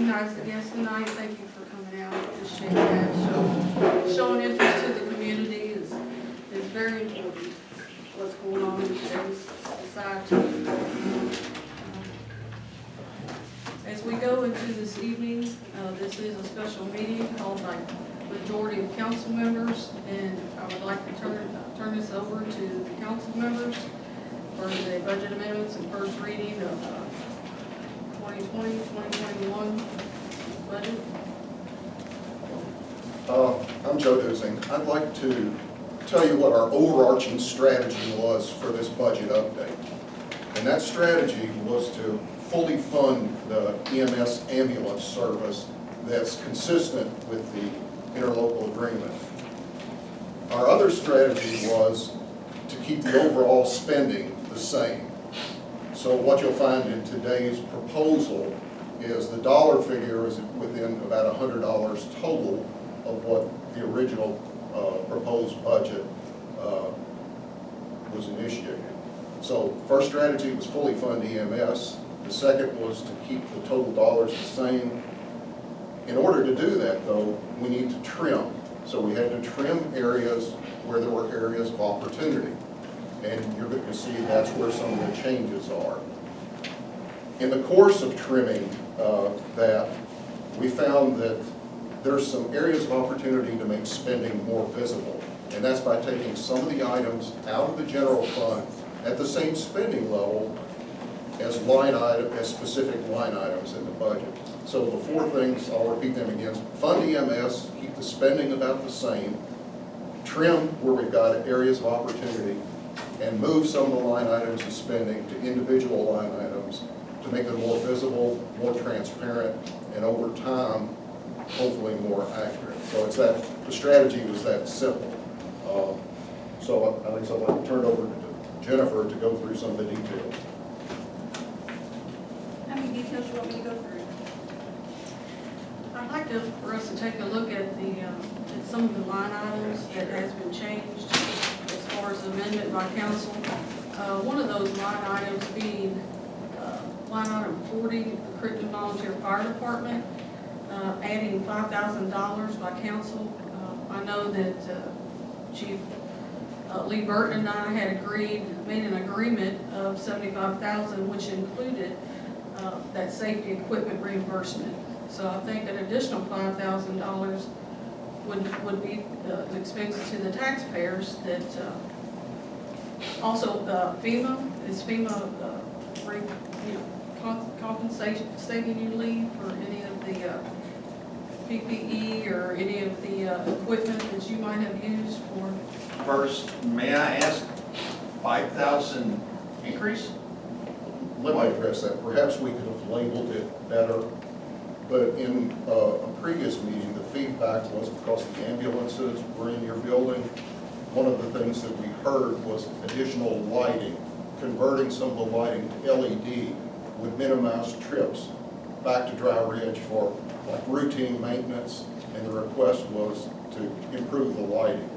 recognize the guests tonight. Thank you for coming out. Appreciate that. Showing interest to the community is very important. What's going on in today's society. As we go into this evening, this is a special meeting called by majority of council members, and I would like to turn this over to the council members for the budget amendments and first reading of 2020-2021 budget. I'm Joe Dusing. I'd like to tell you what our overarching strategy was for this budget update. And that strategy was to fully fund the EMS ambulance service that's consistent with the interlocal agreement. Our other strategy was to keep the overall spending the same. So what you'll find in today's proposal is the dollar figure is within about $100 total of what the original proposed budget was initiated. So first strategy was fully fund EMS. The second was to keep the total dollars the same. In order to do that, though, we need to trim. So we had to trim areas where there were areas of opportunity. And you're going to see that's where some of the changes are. In the course of trimming that, we found that there's some areas of opportunity to make spending more visible. And that's by taking some of the items out of the general fund at the same spending level as specific line items in the budget. So the four things, I'll repeat them again: fund EMS, keep the spending about the same, trim where we've got areas of opportunity, and move some of the line items of spending to individual line items to make them more visible, more transparent, and over time, hopefully more accurate. So it's that, the strategy was that simple. So I think I'd like to turn it over to Jennifer to go through some of the details. How many details you want me to go through? I'd like for us to take a look at at some of the line items that has been changed as far as amendment by council. One of those line items being line item 40, the Crittenden Volunteer Fire Department, adding $5,000 by council. I know that Chief Lee Burton and I had made an agreement of $75,000, which included that safety equipment reimbursement. So I think an additional $5,000 would be an expense to the taxpayers. That also FEMA compensation saving you leave for any of the PPE or any of the equipment that you might have used for. First, may I ask, 5,000 increase? Let me address that. Perhaps we could have labeled it better, but in a previous meeting, the feedback was because the ambulances were in your building. One of the things that we heard was additional lighting. Converting some of the lighting to LED would minimize trips back to Dry Ridge for like routine maintenance, and the request was to improve the lighting.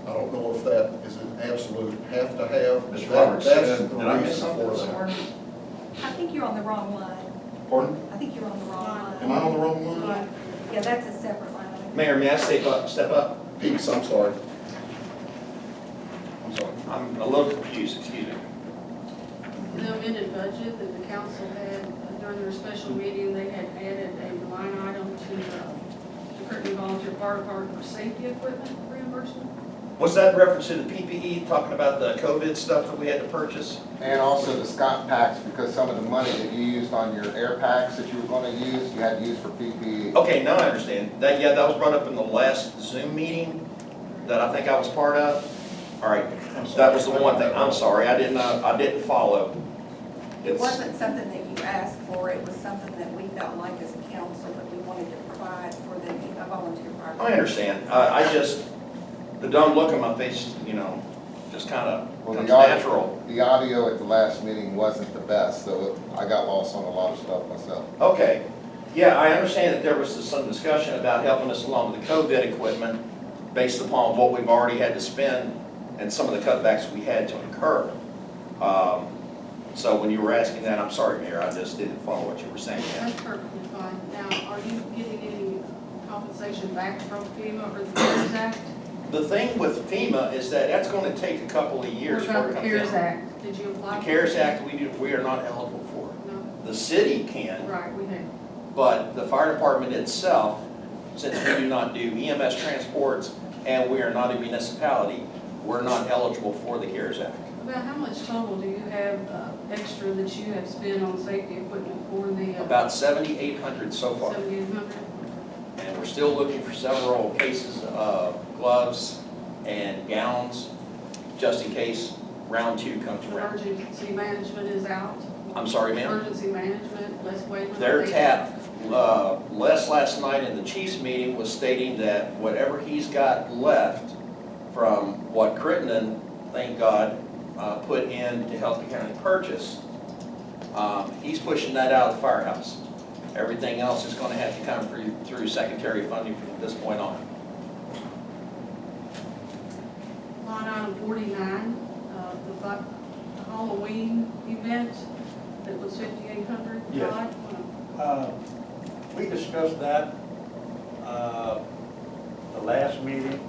I don't know if that is an absolute have-to-have. Ms. Roberts, That's the did I miss reason something for somewhere? that. I think you're on the wrong line. Pardon? I think you're on the wrong line. Am I on the wrong line? Yeah, that's a separate line. Mayor, may I step up? Peace, I'm sorry. I'm sorry. I'm a little confused, excuse me. The amended budget that the council had during their special meeting, they had added a line item to the Crittenden Volunteer Fire Department for safety equipment reimbursement. Was that in reference to the PPE, talking about the COVID stuff that we had to purchase? And also the Scott packs, because some of the money that you used on your air packs that you were going to use, you had to use for PPE. Okay, now I understand. That was brought up in the last Zoom meeting that I think I was part of. All right, that was the one thing. I'm sorry, I didn't follow. It wasn't something that you asked for, it was something that we felt like as a council that we wanted to provide for the volunteer fire. I understand. The dumb look on my face, just kind of comes natural. The audio at the last meeting wasn't the best, so I got lost on a lot of stuff myself. Okay. Yeah, I understand that there was some discussion about helping us along with the COVID equipment based upon what we've already had to spend and some of the cutbacks we had to incur. So when you were asking that, I'm sorry, Mayor, I just didn't follow what you were saying. That's perfectly fine. Now, are you getting any compensation back from FEMA or the CARES Act? The thing with FEMA is that that's going to take a couple of years What about before the it comes CARES in. Act? Did you apply? The for CARES it? Act, we are not eligible for. No, The city can, right, we have. but the fire department itself, since we do not do EMS transports and we are not a municipality, we're not eligible for the CARES Act. About how much total do you have extra that you have spent on safety equipment for the? About 7,800 so far. 7,800? And we're still looking for several cases of gloves and gowns, just in case round 2 comes around. Emergency management is out. I'm sorry, ma'am? Emergency management, Les Wayland. Their tap, Les last night in the chief's meeting was stating that whatever he's got left from what Crittenden, thank God, put in to help the county purchase, he's pushing that out of the firehouse. Everything else is gonna have to come through secondary funding from this point on. Line item 49, the Halloween event that was 5,800. Yes. We discussed that, the last meeting.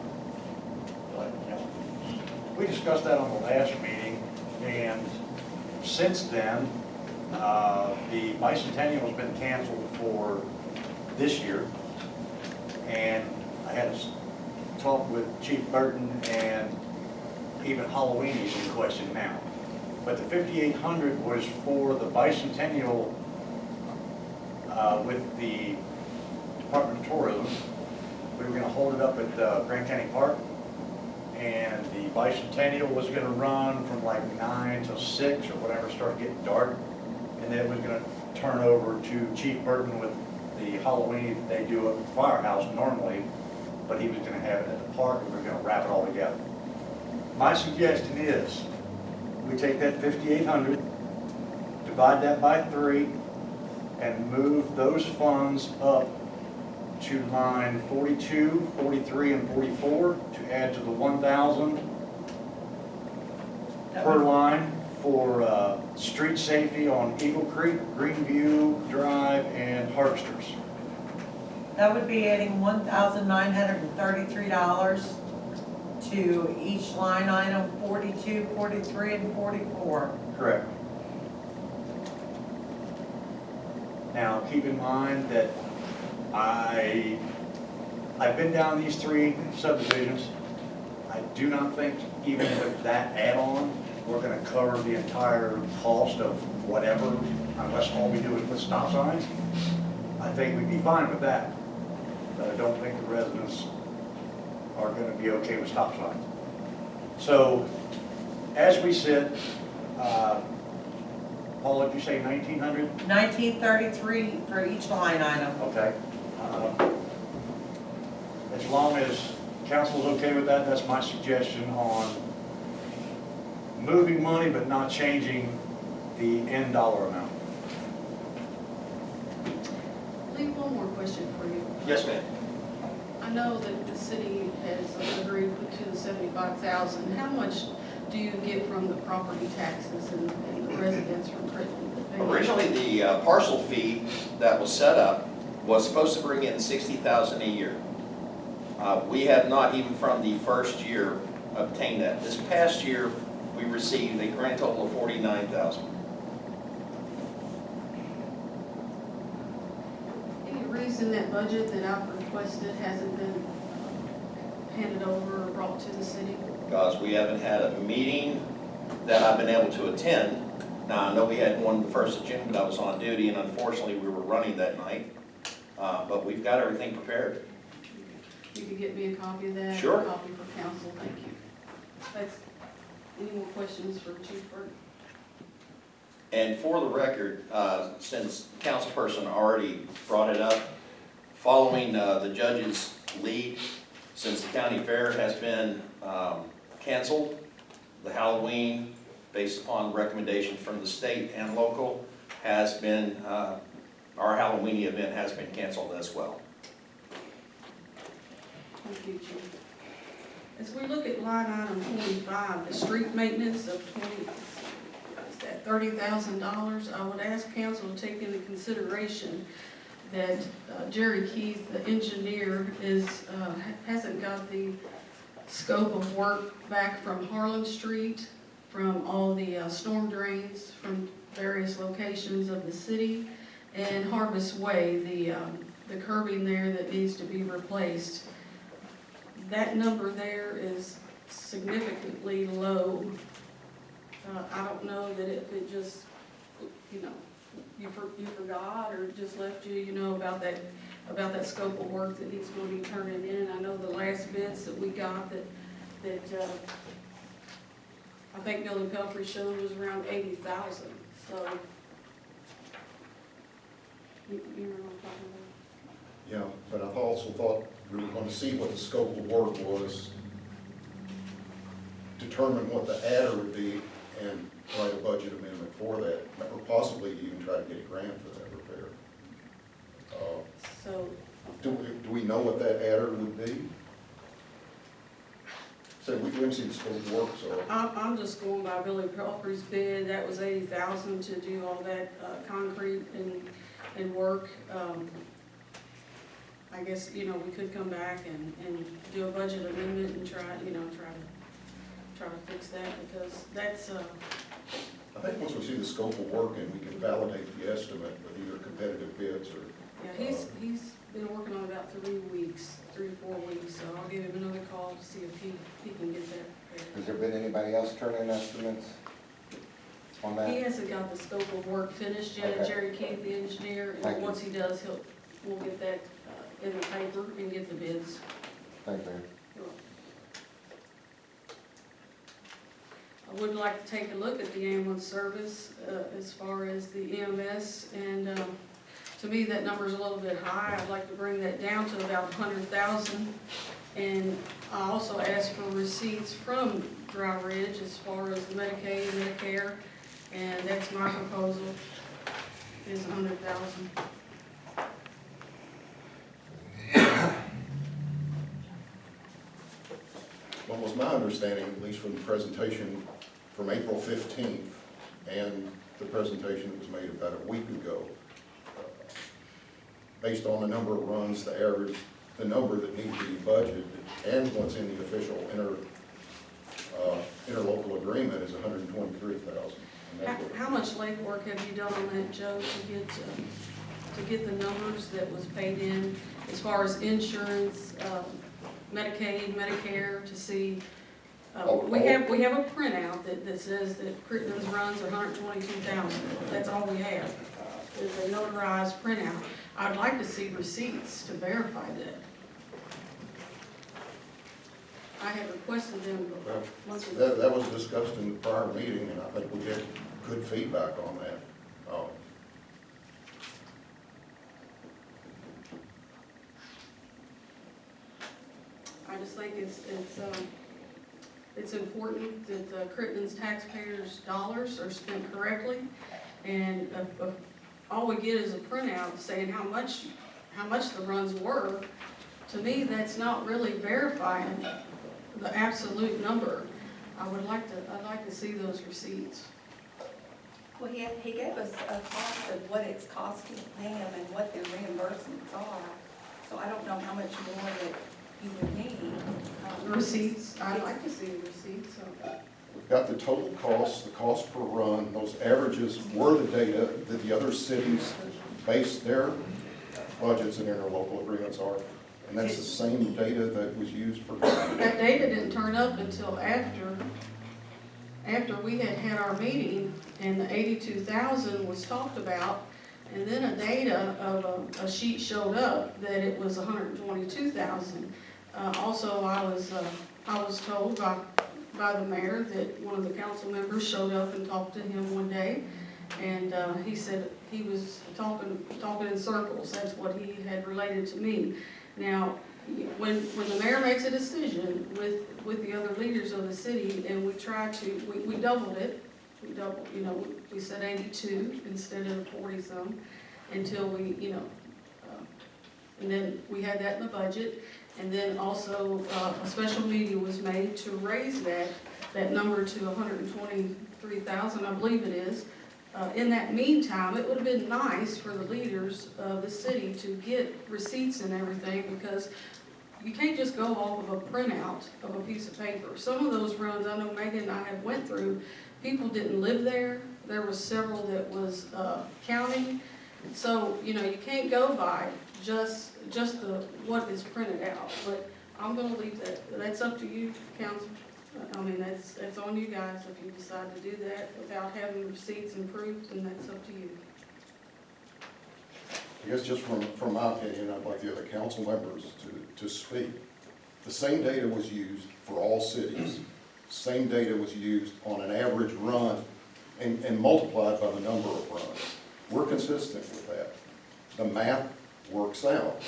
We discussed that on the last meeting, and since then, the bicentennial's been canceled for this year. And I had a talk with Chief Burton, and even Halloween is in question now. But the 5,800 was for the bicentennial with the Department of Tourism. We were gonna hold it up at Grant County Park, and the bicentennial was gonna run from like 9 till 6 or whatever, start getting dark. And then it was gonna turn over to Chief Burton with the Halloween that they do at the firehouse normally, but he was gonna have it at the park, and we we're gonna wrap it all together. My suggestion is, we take that 5,800, divide that by 3, and move those funds up to line 42, 43, and 44 to add to the 1,000 per line for street safety on Eagle Creek, Greenview Drive, and Harvesters. That would be adding $1,933 to each line item, 42, 43, and 44. Correct. Now, keep in mind that I've been down these 3 subdivisions. I do not think even with that add-on, we're gonna cover the entire cost of whatever, unless all we do is put stop signs. I think we'd be fine with that, but I don't think the residents are gonna be okay with stop signs. So, as we sit, Paul, did you say 1,900? $1,933 for each line item. Okay. As long as council's okay with that, that's my suggestion on moving money but not changing the end dollar amount. Lee, one more question for you. Yes, ma'am. I know that the city has agreed to the 75,000. How much do you get from the property taxes and the residents from Crittenden? Originally, the parcel fee that was set up was supposed to bring in 60,000 a year. We have not, even from the first year, obtained that. This past year, we received a grand total of 49,000. Any reason that budget that I've requested hasn't been handed over or brought to the city? Because we haven't had a meeting that I've been able to attend. Now, I know we had one the 1st of June, but I was on duty, and unfortunately, we were running that night. But we've got everything prepared. You could get me a copy of that? Sure. A copy for council, thank you. That's, any more questions for Chief Burton? And for the record, since the councilperson already brought it up, following the judge's lead, since the county fair has been canceled, the Halloween, based upon recommendation from the state and local, has been, our Halloween event has been canceled as well. Thank you, Chief. As we look at line item 25, the street maintenance of 20, what is that, that $30,000, I would ask council to take into consideration that Jerry Keith, the engineer, hasn't got the scope of work back from Harlan Street, from all the storm drains from various locations of the city, and Harvest Way, the curbing there that needs to be replaced. That number there is significantly low. I don't know that if it just, you know, you forgot or just left you, you know, about that scope of work that he's going to be turning in. I know the last bids that we got that I think Billy Pelfrey showed was around 80,000, so. You know what I'm talking about? Yeah, but I also thought we were gonna see what the scope of work was, determine what the adder would be, and write a budget amendment for that, or possibly even try to get a grant for that repair. So, Do we know what that adder would be? So we haven't seen the scope of work, so. I'm just going by Billy Pelfrey's bid. That was 80,000 to do all that concrete and work. I guess, you know, we could come back and do a budget amendment and try to fix that, because that's, I think once we see the scope of work and we can validate the estimate with either competitive bids or. yeah, he's been working on it about 3 to 4 weeks, so I'll give him another call to see if he can get that. Has there been anybody else turn in estimates on He that? hasn't got the scope of work finished yet, Okay. Jerry Keith, the engineer, Thank and you. once he does, we'll get that in the paper and get the bids. Thank you. I would like to take a look at the ambulance service as far as the EMS, and to me, that number's a little bit high. I'd like to bring that down to about 100,000. And I also asked for receipts from Dry Ridge as far as Medicaid, Medicare, and that's my proposal, is 100,000. What was my understanding, at least from the presentation from April 15th and the presentation that was made about a week ago, based on the number of runs, the average, the number that need to be budgeted, and what's in the official interlocal agreement is 123,000. How much legwork have you done on that, Joe, to get the numbers that was paid in as far as insurance, Medicaid, Medicare, to see? We have a printout that says that Crittenden's runs are 122,000. That's all we have, is a notarized printout. I'd like to see receipts to verify that. I have requested them months ago. That was discussed in the prior meeting, and I think we get good feedback on that. I just think it's important that Crittenden's taxpayers' dollars are spent correctly, and all we get is a printout saying how much the runs were. To me, that's not really verifying the absolute number. I'd like to see those receipts. Well, he gave us a cost of what it's costing them and what their reimbursements are. So I don't know how much more that you would need. Receipts, I'd like to see receipts. We've got the total cost, the cost per run, those averages were the data that the other cities base their budgets and interlocal agreements are. And that's the same data that was used for. That data didn't turn up until after we had our meeting, and the 82,000 was talked about, and then a data of a sheet showed up that it was 122,000. Also, I was told by the mayor that one of the council members showed up and talked to him one day, and he said he was talking in circles. That's what he had related to me. Now, when the mayor makes a decision with the other leaders of the city, and we doubled it, we said 82 instead of 40-some, until we, and then we had that in the budget, and then also a special meeting was made to raise that number to 123,000, I believe it is, In that meantime, it would have been nice for the leaders of the city to get receipts and everything, because you can't just go off of a printout of a piece of paper. Some of those runs, I know Megan and I have went through, people didn't live there. There was several that was counting. So, you can't go by just what is printed out. But I'm gonna leave that, that's up to you, council. I mean, that's on you guys. If you decide to do that without having receipts and proof, then that's up to you. I guess just from my opinion, I'd like the other council members to speak. The same data was used for all cities. Same data was used on an average run and multiplied by the number of runs. We're consistent with that. The math works out.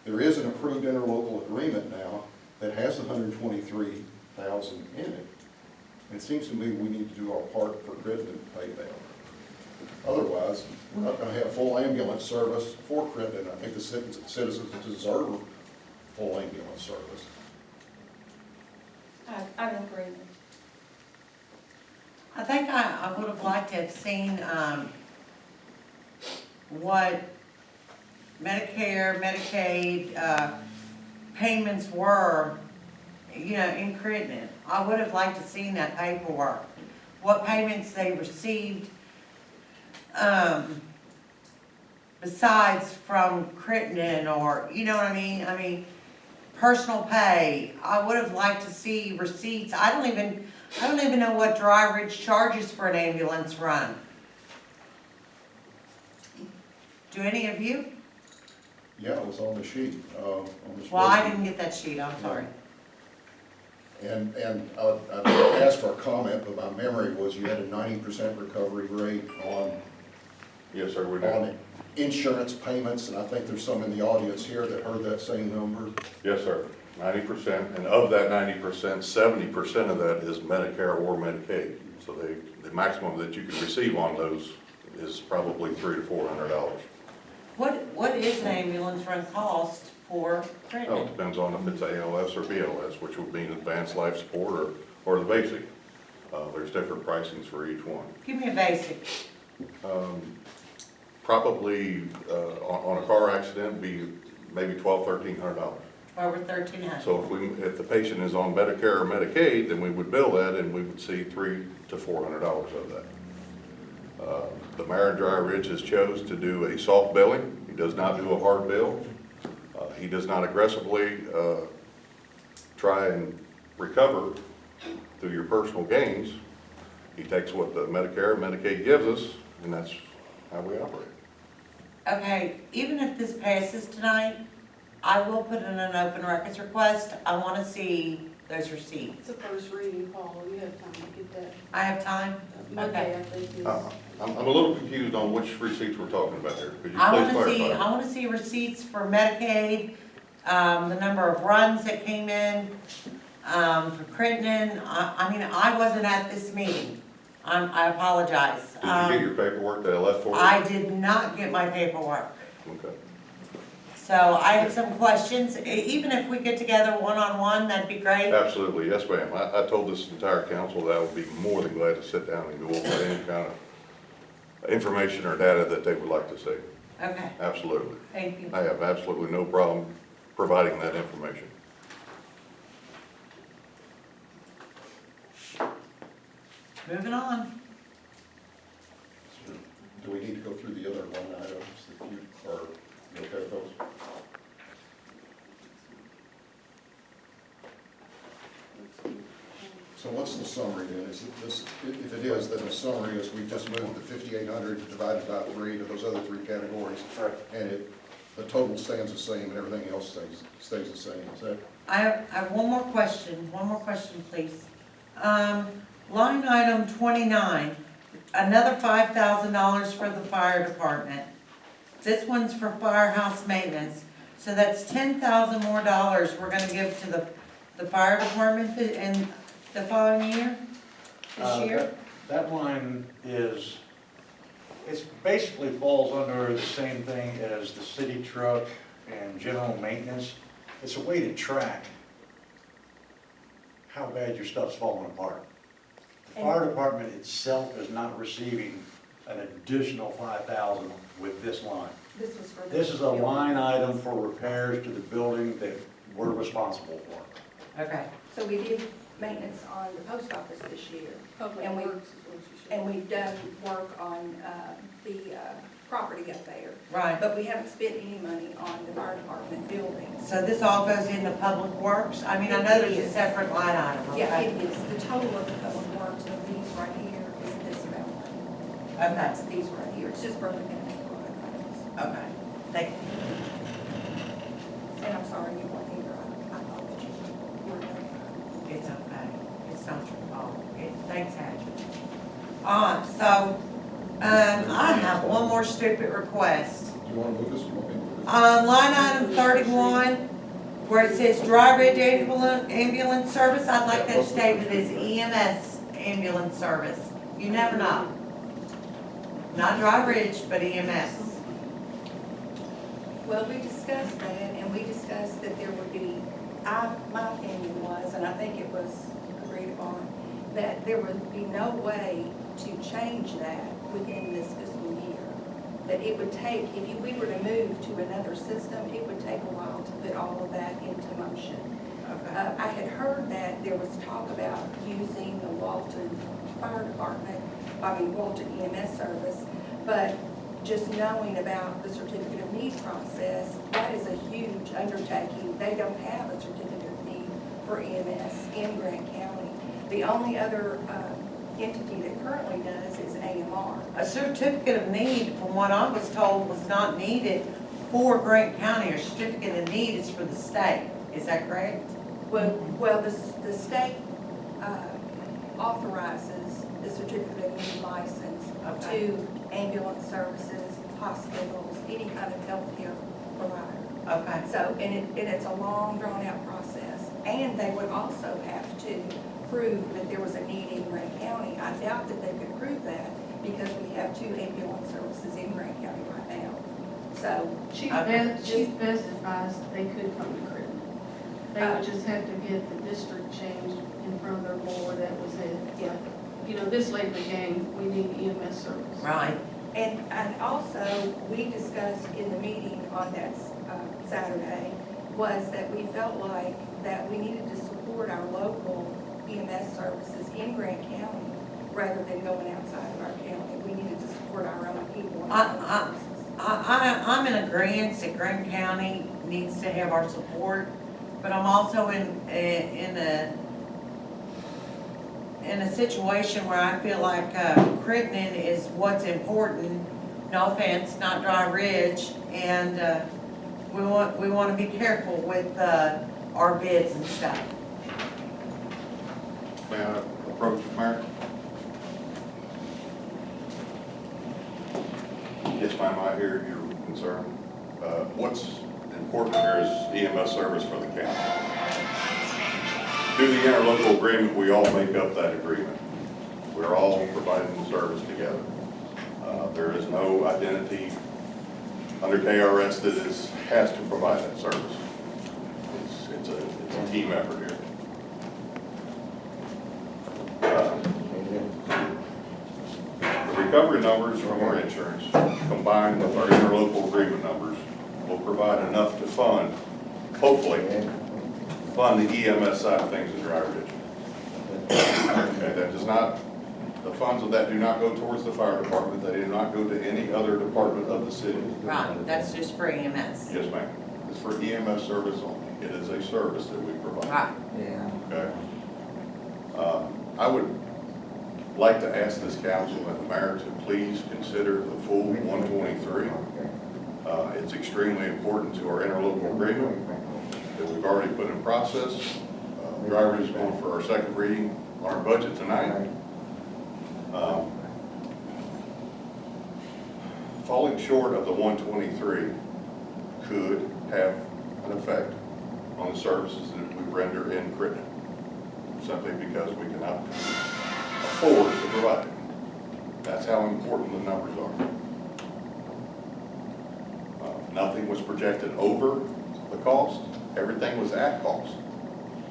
There is an approved interlocal agreement now that has 123,000 in it. And it seems to me we need to do our part for Crittenden to pay that. Otherwise, we're not gonna have full ambulance service for Crittenden. I think the citizens deserve full ambulance service. I don't agree. I think I would have liked to have seen, what Medicare, Medicaid, payments were, in Crittenden. I would have liked to seen that paperwork, what payments they received, besides from Crittenden, or, you know what I mean? I mean, personal pay. I would have liked to see receipts. I don't even know what Dry Ridge charges for an ambulance run. Do any of you? Yeah, it was on the sheet, on the Well, I spreadsheet. didn't get that sheet, I'm sorry. And I asked for a comment, but my memory was you had a 90% recovery rate on Yes, sir, we do. on insurance payments, and I think there's some in the audience here that heard that same number. Yes, sir, 90%, and of that 90%, 70% of that is Medicare or Medicaid. So the maximum that you can receive on those is probably $300 to $400. What is an ambulance run cost for Oh, it Crittenden? depends on if it's ALS or BLS, which would mean advanced life support or the basic. There's different pricings for each one. Give me a basic. Probably, on a car accident, be maybe $1,200, $1,300. Over 1,300. So if the patient is on Medicare or Medicaid, then we would bill that and we would see $300 to $400 of that. The mayor of Dry Ridge has chose to do a soft billing. He does not do a hard bill. He does not aggressively try and recover through your personal gains. He takes what the Medicare and Medicaid gives us, and that's how we operate. Okay, even if this passes tonight, I will put in an open records request. I want to see those receipts. It's a first reading, Paul. You have time to get that. I have time? Monday, I think, is. I'm a little confused on which receipts we're talking about here. Could you I please want to see, clarify? I want to see receipts for Medicaid, the number of runs that came in, for Crittenden. I mean, I wasn't at this meeting. I apologize. Did you get your paperwork that I left for you? I did not get my paperwork. Okay. So I have some questions. Even if we get together one-on-one, that'd be great. Absolutely, yes, ma'am. I told this entire council that I would be more than glad to sit down and go over any kind of information or data that they would like to see. Okay, Absolutely. thank you. I have absolutely no problem providing that information. Moving on. Do we need to go through the other line items that you are, you okay with those? So what's the summary then? Is it this, if it is, then the summary is we just moved the 5,800 divided by 3 to those other 3 categories. And the total stands the same and everything else stays the same, is that? I have one more question, please. Line item 29, another $5,000 for the fire department. This one's for firehouse maintenance, so that's $10,000 more we're gonna give to the fire department in the following year, this year? That line is, it basically falls under the same thing as the city truck and general maintenance. It's a way to track how bad your stuff's falling apart. The fire department itself is not receiving an additional 5,000 with this line. This was for the. This is a line item for repairs to the building that we're responsible for. Okay, So we did maintenance on the post office this year. Public And we- Works is what you should. And we've done work on the property up there. right. But we haven't spent any money on the fire department building. So this all goes into public works? I mean, I know there's a separate line item, Yeah, okay? it is. The total of the public works of these right here is this amount of money. Okay, That's these right here. It's just broken down into line items. okay. Thank you. And I'm sorry you weren't here. I thought that you were there. It's okay. It's not your fault. Thanks, Hatcher. I have one more stupid request. Do you want to move this? You want me to move this? Line item 31, where it says dry ridge ambulance service, I'd like that stated as EMS ambulance service. You never know. Not dry ridge, but EMS. Well, we discussed that, and we discussed that there would be, my opinion was, and I think it was agreed upon, that there would be no way to change that within this fiscal year. That it would take, if we were to move to another system, it would take a while to put all of that into motion. Okay. I had heard that there was talk about using the Walton Fire Department, Walton EMS service, but just knowing about the certificate of need process, that is a huge undertaking. They don't have a certificate of need for EMS in Grant County. The only other entity that currently does is AMR. A certificate of need, from what I was told, was not needed for Grant County. A certificate of need is for the state. Is that correct? Well, the state authorizes the certificate of need license Okay. to ambulance services, hospitals, any kind of healthcare provider. Okay. So, and it's a long, drawn-out process. And they would also have to prove that there was a need in Grant County. I doubt that they could prove that because we have 2 ambulance services in Grant County right now. So, Chief Okay. Best advised they could come to Crittenden. They would just have to get the district changed in front of their board, that was it. Yeah. You know, this late in the game, we need EMS service. Right. and also, we discussed in the meeting on that Saturday, was that we felt like that we needed to support our local EMS services in Grant County rather than going outside of our county. We needed to support our own people and our own services. I'm in agreement that Grant County needs to have our support, but I'm also in a situation where I feel like Crittenden is what's important. No offense, not Dry Ridge, and we want to be careful with our bids and stuff. May I approach the mayor? Yes, ma'am, I hear your concern. What's important here is EMS service for the county. Through the interlocal agreement, we all make up that agreement. We're all providing the service together. There is no identity under KRS that has to provide that service. It's a team effort here. The recovery numbers from our insurance, combined with our interlocal agreement numbers, will provide enough to fund, hopefully, fund the EMS side of things in Dry Ridge. Okay, that does not, the funds of that do not go towards the fire department, they do not go to any other department of the city. Right, that's just for EMS. Yes, ma'am. It's for EMS service only. It is a service that we provide. Right. Yeah. Okay? I would like to ask this council and the mayor to please consider the full 123. It's extremely important to our interlocal agreement that we've already put in process. Dry Ridge is going for our second reading on our budget tonight. Falling short of the 123 could have an effect on the services that we render in Crittenden, simply because we cannot afford to provide it. That's how important the numbers are. Nothing was projected over the cost. Everything was at cost.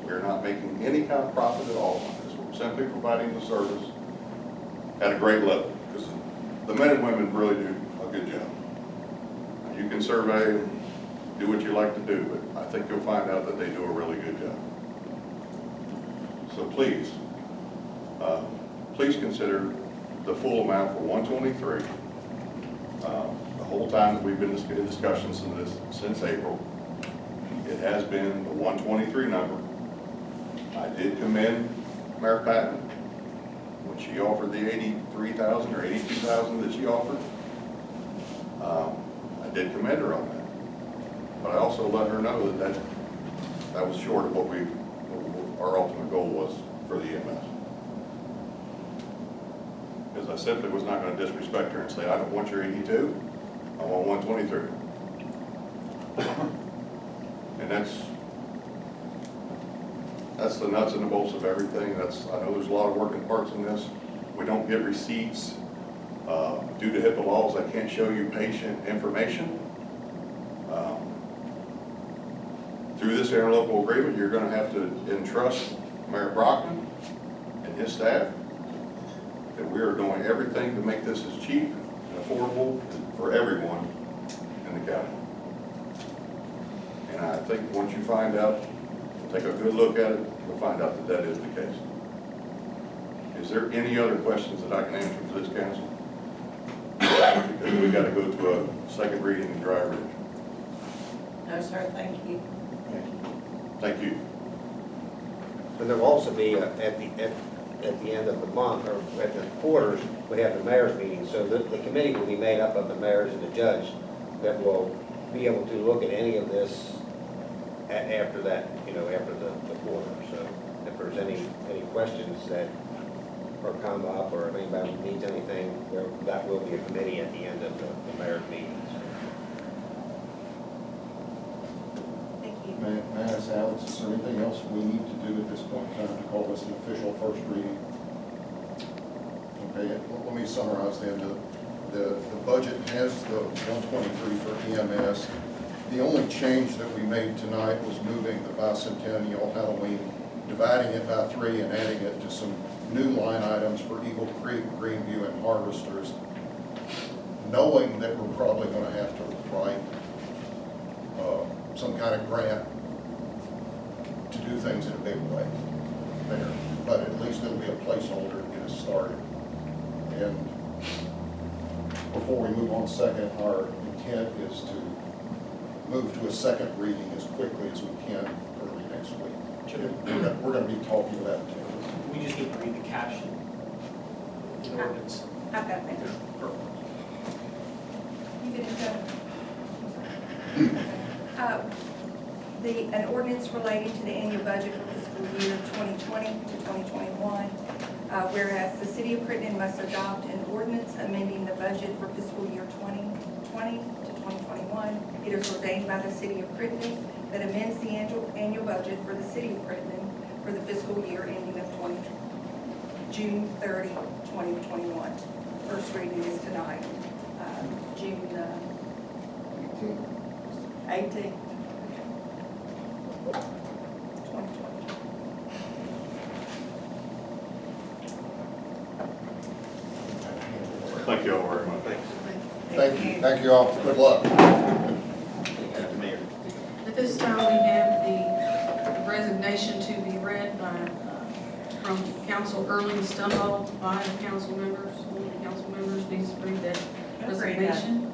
We're not making any kind of profit at all on this. We're simply providing the service at a great level. Because the men and women really do a good job. You can survey, do what you like to do, but I think you'll find out that they do a really good job. So please, please consider the full amount for 123. The whole time that we've been in discussions since April, it has been the 123 number. I did commend Mayor Patton when she offered the 83,000 or 82,000 that she offered. I did commend her on that. But I also let her know that was short of what our ultimate goal was for the EMS. Because I simply was not going to disrespect her and say, I don't want your 82, I want 123. And that's the nuts and the bolts of everything. I know there's a lot of working parts in this. We don't get receipts. Due to HIPAA laws, I can't show you patient information. Through this interlocal agreement, you're going to have to entrust Mayor Brockman and his staff that we are doing everything to make this as cheap and affordable for everyone in the county. And I think once you find out, take a good look at it, you'll find out that that is the case. Is there any other questions that I can answer for this council? Because we got to go to a second reading in Dry Ridge. No, sir, thank you. Thank you. And there will also be, at the end of the month, or at the quarters, we have the mayor's meeting. So the committee will be made up of the mayors and the judge that will be able to look at any of this after that, after the quarter. So if there's any questions that or come up, or if anybody needs anything, that will be a committee at the end of the mayor's meetings. Thank you. May I ask Alex, is there anything else we need to do at this point in time to call this an official first reading? Okay, let me summarize then. The budget has the 123 for EMS. The only change that we made tonight was moving the bicentennial Halloween, dividing it by 3 and adding it to some new line items for Eagle Creek, Greenview, and Harvesters, knowing that we're probably going to have to write some kind of grant to do things in a big way there. But at least it'll be a placeholder to get us started. And before we move on second, our intent is to move to a second reading as quickly as we can early next week. We're going to be talking about it. We just need to read the caption. The ordinance. I've got that. Perfect. You didn't go. An ordinance relating to the annual budget for fiscal year 2020 to 2021. Whereas the city of Crittenden must adopt an ordinance amending the budget for fiscal year 2020 to 2021. It is ordained by the city of Crittenden that amends the annual budget for the city of Crittenden for the fiscal year ending of June 30, 2021. First reading is tonight, June 18th, 2020. Thank you all very much. Thank you all. Good luck. Mayor. At this time, we have the resignation to be read by, from Council Erling Stumbo by the council members. One of the council members needs to read that resignation.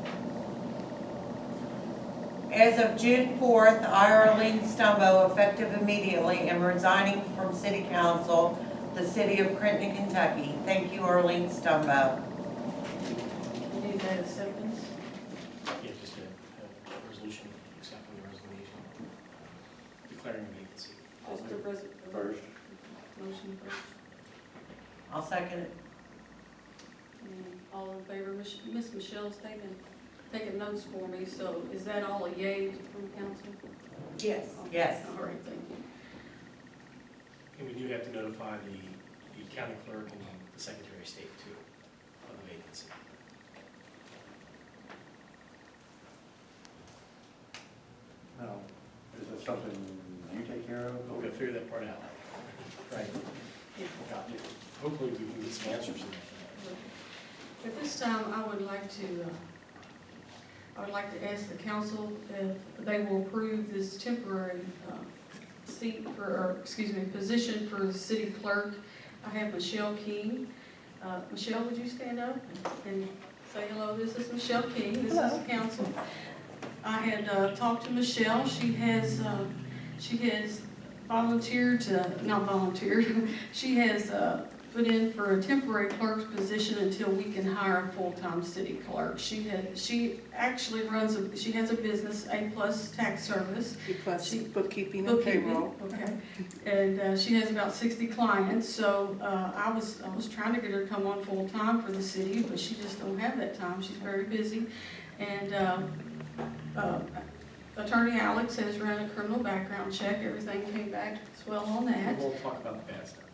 As of June 4th, I, Arlene Stumbo, effective immediately, am resigning from City Council, the City of Crittenden, Kentucky. Thank you, Arlene Stumbo. We need that acceptance. Yeah, just a resolution accepting the resignation, declaring a vacancy. Just the First. motion first. I'll second it. And all in favor, Miss Michelle's taking notes for me, so is that all a yay from council? Yes. Yes. All right, thank you. And we do have to notify the county clerk and the secretary of state too of the vacancy. No, is that something you take care of? We'll go figure that part out. Right. Hopefully we can get some answers in that. At this time, I would like to ask the council if they will approve this temporary position for the city clerk. I have Michelle King. Michelle, would you stand up and say hello? This is Michelle King. This is the council. I had talked to Michelle. She has volunteered not volunteered, she has put in for a temporary clerk's position until we can hire a full-time city clerk. She actually she has a business, A+ tax service. Plus She- bookkeeping and payroll. Okay, and she has about 60 clients, so I was trying to get her to come on full-time for the city, but she just don't have that time, she's very busy. And Attorney Alex has run a criminal background check, everything came back swell on that. We'll talk about the bad stuff.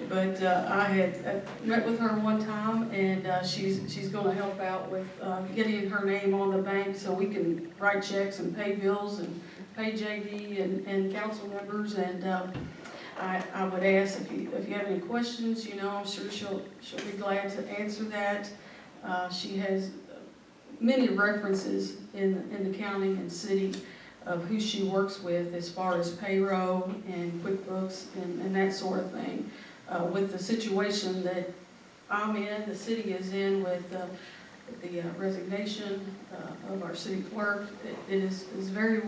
But I had met with her one time, and she's gonna help out with getting her name on the bank so we can write checks and pay bills and pay JD and council members. And I would ask if you have any questions, I'm sure she'll be glad to answer that. She has many references in the county and city of who she works with as far as payroll and QuickBooks and that sort of thing. With the situation that I'm in, the city is in with the resignation of our city clerk, it is very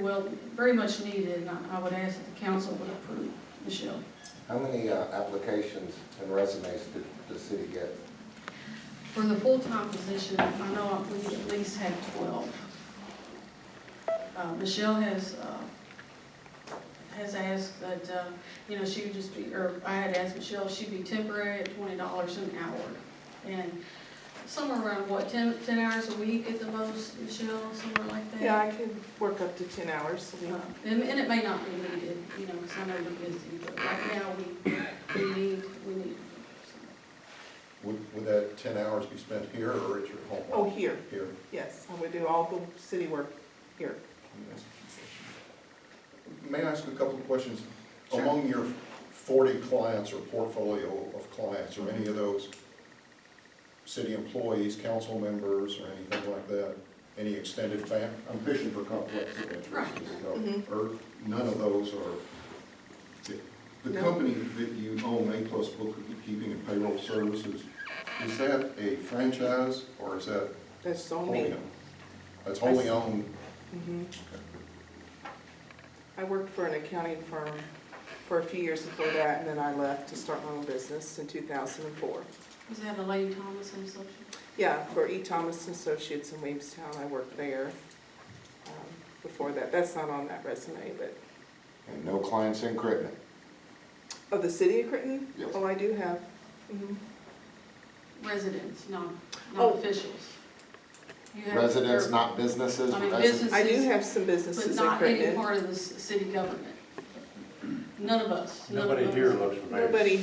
much needed, and I would ask that the council would approve. Michelle? How many applications and resumes did the city get? For the full-time position, I know we at least had 12. Michelle has asked that, she would just be, or I had asked Michelle if she'd be temporary at $20 an hour. And somewhere around, 10 hours a week at the most, Michelle, somewhere like that? Yeah, I could work up to 10 hours a week. And it may not be needed, because I know you're busy, but right now we need. Would that 10 hours be spent here or at your home? Oh, here, Here. yes, I would do all the city work here. May I ask a couple of questions? Sure. Among your 40 clients or portfolio of clients, are any of those city employees, council members, or anything like that? Any extended family? I'm fishing for conflicts of interest. Right. Or none of those are, the No. company that you own, A+ Bookkeeping and Payroll Services, is that a franchise or is that That's on wholly me. owned? That's wholly owned? Mhm. I worked for an accounting firm for a few years before that, and then I left to start my own business in 2004. Does it have a Lady Thomas and Associates? Yeah, for E. Thomas and Associates in Williamstown, I worked there. Before that, that's not on that resume, but, And no clients in Crittenden? oh, the city of Crittenden? Yes. Oh, I do have. Mhm. Residents, not Oh. officials. You have- Residents, or- not businesses? I mean, residents? I do Businesses, have some But businesses in not any Crittenden. part of the city government. None of us. None of Nobody us. here looks familiar. Nobody